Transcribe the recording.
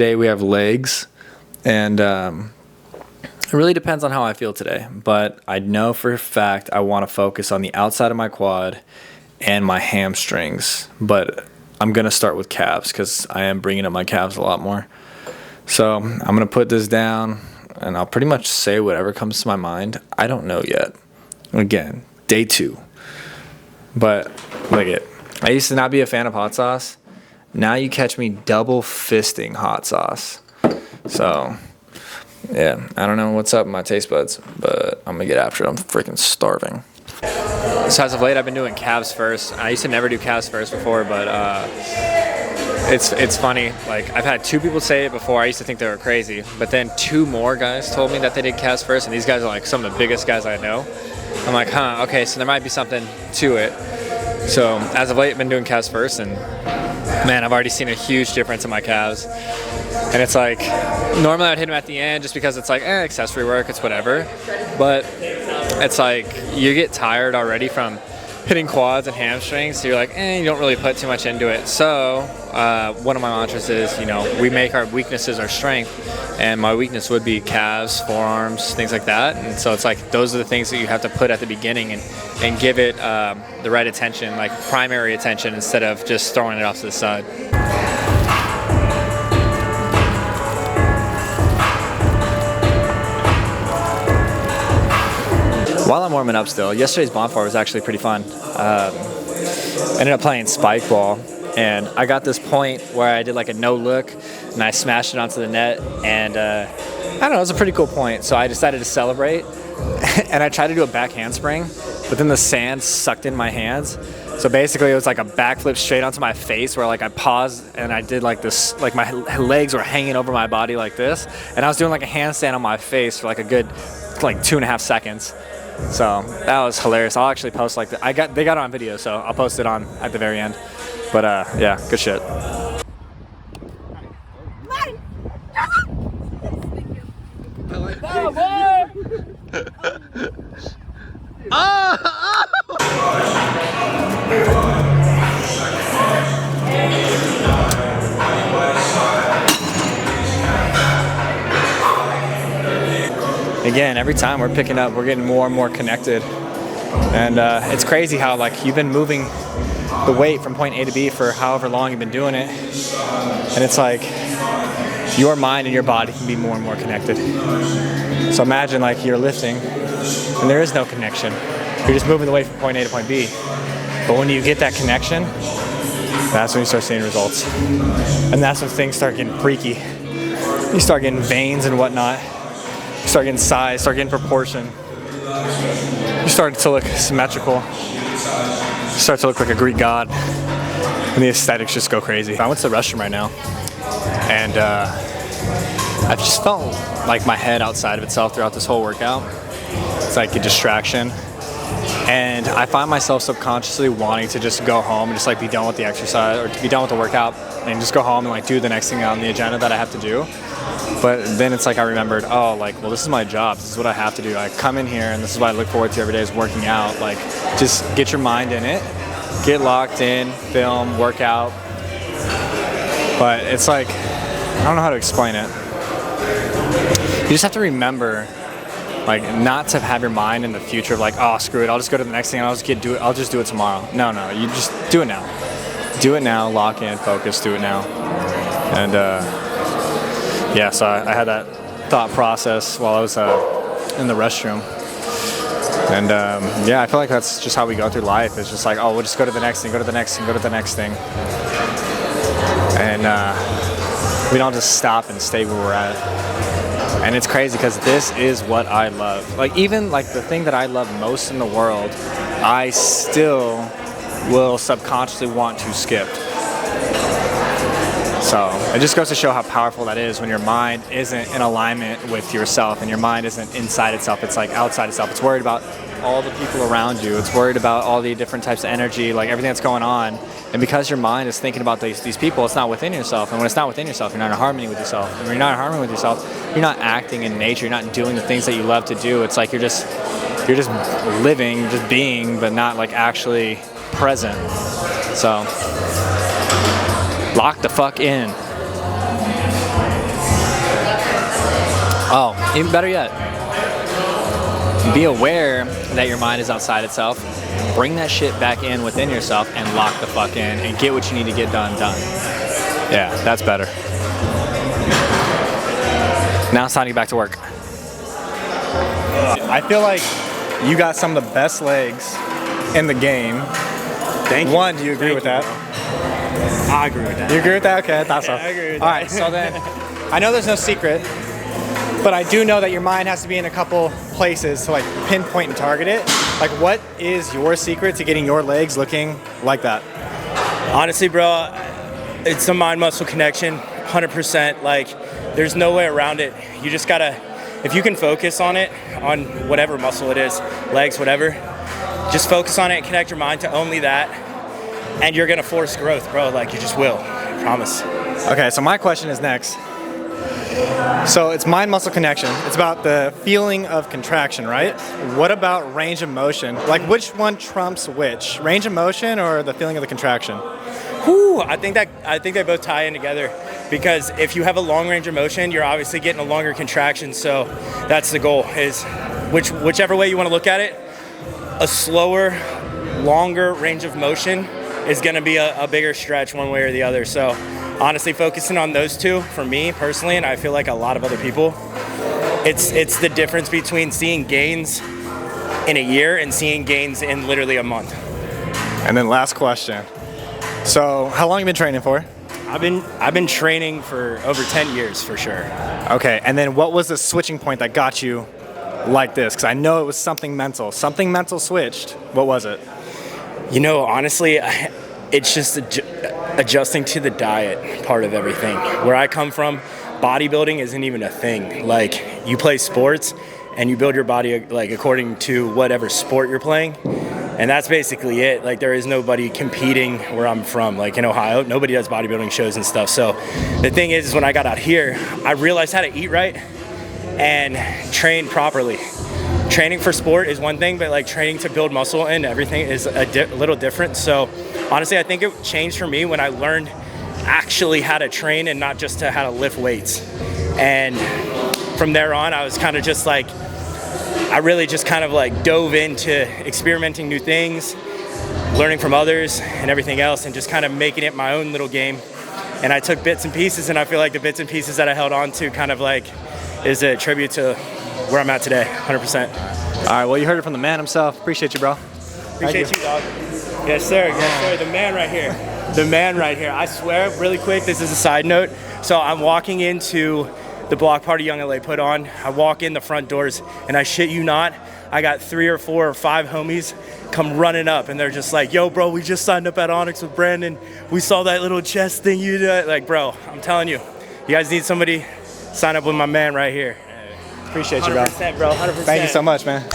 Today we have legs, and it really depends on how I feel today, but I know for a fact I want to focus on the outside of my quad and my hamstrings, but I'm going to start with calves because I am bringing up my calves a lot more. So I'm going to put this down, and I'll pretty much say whatever comes to my mind. I don't know yet. Again, day 2. But look at it. I used to not be a fan of hot sauce. Now you catch me double fisting hot sauce. So, yeah, I don't know what's up in my taste buds, but I'm going to get after it. I'm freaking starving. So as of late, I've been doing calves first. I used to never do calves first before, but it's funny. Like, I've had 2 people say it before. I used to think they were crazy, but then 2 more guys told me that they did calves first, and these guys are like some of the biggest guys I know. I'm like, huh, okay, so there might be something to it. So as of late, I've been doing calves first, and man, I've already seen a huge difference in my calves. And it's like, normally I'd hit them at the end just because it's like, accessory work, it's whatever. But it's like, you get tired already from hitting quads and hamstrings, so you're like, you don't really put too much into it. So one of my mantras is, we make our weaknesses our strength, and my weakness would be calves, forearms, things like that. And so it's like, those are the things that you have to put at the beginning and give it the right attention, like primary attention, instead of just throwing it off to the side. While I'm warming up still, yesterday's bonfire was actually pretty fun. Ended up playing spike ball, and I got this point where I did like a no look, and I smashed it onto the net, and I don't know, it was a pretty cool point, so I decided to celebrate, and I tried to do a back handspring, but then the sand sucked in my hands. So basically it was like a backflip straight onto my face where like I paused and I did like this, like my legs were hanging over my body like this, and I was doing like a handstand on my face for like a good like 2.5 seconds. So that was hilarious. I'll actually post like that. They got it on video, so I'll post it on at the very end. But yeah, good shit. Again, every time we're picking up, we're getting more and more connected. And it's crazy how like you've been moving the weight from point A to B for however long you've been doing it. And it's like your mind and your body can be more and more connected. So imagine like you're lifting and there is no connection. You're just moving the weight from point A to point B. But when you get that connection, that's when you start seeing results. And that's when things start getting freaky. You start getting veins and whatnot. You start getting size, start getting proportion. You start to look symmetrical. You start to look like a Greek god. And the aesthetics just go crazy. I went to the restroom right now, and I just felt like my head outside of itself throughout this whole workout. It's like a distraction. And I find myself subconsciously wanting to just go home and just like be done with the exercise or to be done with the workout and just go home and like do the next thing on the agenda that I have to do. But then it's like I remembered, oh, like, well, this is my job. This is what I have to do. I come in here, and this is what I look forward to every day is working out. Like, just get your mind in it, get locked in, film, work out. But it's like, I don't know how to explain it. You just have to remember, like, not to have your mind in the future of like, oh, screw it, I'll just go to the next thing and I'll just do it tomorrow. No, you just do it now. Do it now, lock in, focus, do it now. And yeah, so I had that thought process while I was in the restroom. And yeah, I feel like that's just how we go through life. It's just like, oh, we'll just go to the next thing, go to the next thing, go to the next thing. And we don't just stop and stay where we're at. And it's crazy because this is what I love. Like, even like the thing that I love most in the world, I still will subconsciously want to skip. So it just goes to show how powerful that is when your mind isn't in alignment with yourself and your mind isn't inside itself, it's like outside itself. It's worried about all the people around you. It's worried about all the different types of energy, like everything that's going on. And because your mind is thinking about these people, it's not within yourself. And when it's not within yourself, you're not in harmony with yourself. And when you're not in harmony with yourself, you're not acting in nature. You're not doing the things that you love to do. It's like you're just living, just being, but not like actually present. So lock the fuck in. Oh, even better yet, be aware that your mind is outside itself. Bring that shit back in within yourself and lock the fuck in and get what you need to get done. Yeah, that's better. Now it's time to get back to work. I feel like you got some of the best legs in the game. Thank you. One, do you agree with that? I agree with that. You agree with that? Okay, I thought so. I agree with All that. right, so then, I know there's no secret, but I do know that your mind has to be in a couple places to like pinpoint and target it. Like, what is your secret to getting your legs looking like that? Honestly, bro, it's a mind-muscle connection, 100%. Like, there's no way around it. You just gotta, if you can focus on it, on whatever muscle it is, legs, whatever, just focus on it and connect your mind to only that, and you're gonna force growth, bro. Like, you just will, I promise. Okay, so my question is next. So it's mind-muscle connection. It's about the feeling of contraction, right? What about range of motion? Like, which one trumps which? Range of motion or the feeling of the contraction? Whew, I think they both tie in together, because if you have a long range of motion, you're obviously getting a longer contraction. So that's the goal, is whichever way you want to look at it, a slower, longer range of motion is going to be a bigger stretch one way or the other. So honestly, focusing on those two for me personally, and I feel like a lot of other people, it's the difference between seeing gains in a year and seeing gains in literally a month. And then last question. So how long have you been training for? I've been training for over 10 years for sure. Okay, and then what was the switching point that got you like this? Because I know it was something mental. Something mental switched. What was it? You know, honestly, it's just adjusting to the diet part of everything. Where I come from, bodybuilding isn't even a thing. Like, you play sports and you build your body like according to whatever sport you're playing. And that's basically it. Like, there is nobody competing where I'm from. Like, in Ohio, nobody does bodybuilding shows and stuff. So the thing is when I got out here, I realized how to eat right and train properly. Training for sport is one thing, but like training to build muscle and everything is a little different. So honestly, I think it changed for me when I learned actually how to train and not just how to lift weights. And from there on, I was kind of just like, I really just kind of like dove into experimenting new things, learning from others and everything else, and just kind of making it my own little game. And I took bits and pieces, and I feel like the bits and pieces that I held on to kind of like is a tribute to where I'm at today, 100%. All right, well, you heard it from the man himself. Appreciate you, bro. Appreciate you, dog. Yes, sir. Yes, sir. The man right here. The man right here. I swear, really quick, this is a side note. So I'm walking into the block party Young LA put on. I walk in the front doors, and I shit you not, I got 3 or 4 or 5 homies come running up, and they're just like, yo, bro, we just signed up at Onyx with Brandon. We saw that little chest thing you did. Like, bro, I'm telling you, you guys need somebody, sign up with my man right here. Appreciate you, bro. 100%, bro, 100%. Thank you so much, man.